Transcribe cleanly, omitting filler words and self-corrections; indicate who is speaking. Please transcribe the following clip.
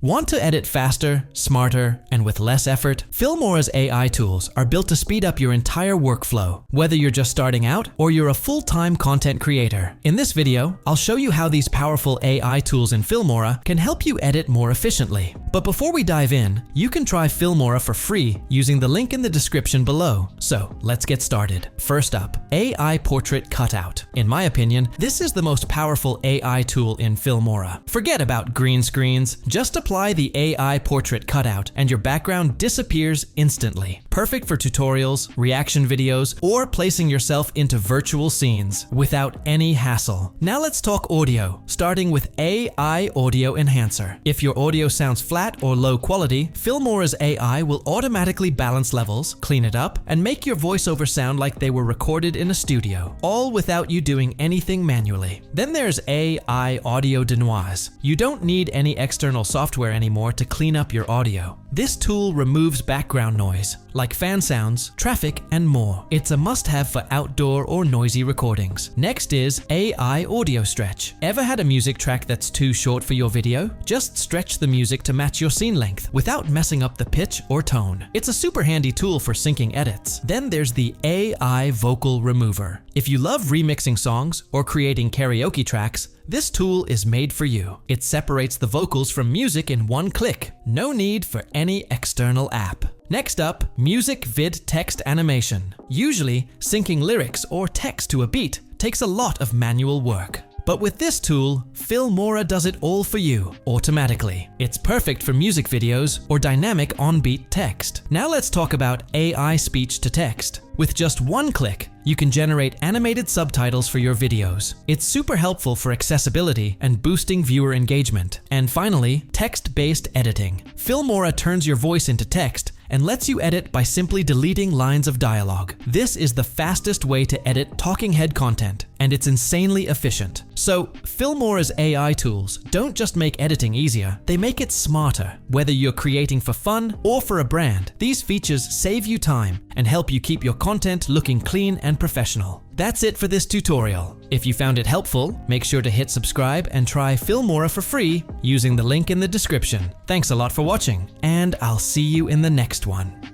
Speaker 1: Want to edit faster, smarter, and with less effort? Filmora's AI tools are built to speed up your entire workflow, whether you're just starting out or you're a full-time content creator. In this video, I'll show you how these powerful AI tools in Filmora can help you edit more efficiently. But before we dive in, you can try Filmora for free using the link in the description below. So let's get started. First up, AI Portrait Cutout. In my opinion, this is the most powerful AI tool in Filmora. Forget about green screens, just apply the AI Portrait Cutout and your background disappears instantly. Perfect for tutorials, reaction videos, or placing yourself into virtual scenes without any hassle. Now let's talk audio, starting with AI Audio Enhancer. If your audio sounds flat or low quality, Filmora's AI will automatically balance levels, clean it up, and make your voiceover sound like they were recorded in a studio, all without you doing anything manually. Then there's AI Audio Denoise. You don't need any external software anymore to clean up your audio. This tool removes background noise, like fan sounds, traffic, and more. It's a must-have for outdoor or noisy recordings. Next is AI Audio Stretch. Ever had a music track that's too short for your video? Just stretch the music to match your scene length without messing up the pitch or tone. It's a super handy tool for syncing edits. Then there's the AI Vocal Remover. If you love remixing songs or creating karaoke tracks, this tool is made for you. It separates the vocals from music in one click. No need for any external app. Next up, Music Vid Text Animation. Usually, syncing lyrics or text to a beat takes a lot of manual work. But with this tool, Filmora does it all for you, automatically. It's perfect for music videos or dynamic on-beat text. Now let's talk about AI Speech to Text. With just one click, you can generate animated subtitles for your videos. It's super helpful for accessibility and boosting viewer engagement. And finally, text-based editing. Filmora turns your voice into text and lets you edit by simply deleting lines of dialogue. This is the fastest way to edit talking head content, and it's insanely efficient. So, Filmora's AI tools don't just make editing easier, they make it smarter. Whether you're creating for fun or for a brand, these features save you time and help you keep your content looking clean and professional. That's it for this tutorial. If you found it helpful, make sure to hit subscribe and try Filmora for free using the link in the description. Thanks a lot for watching, and I'll see you in the next one.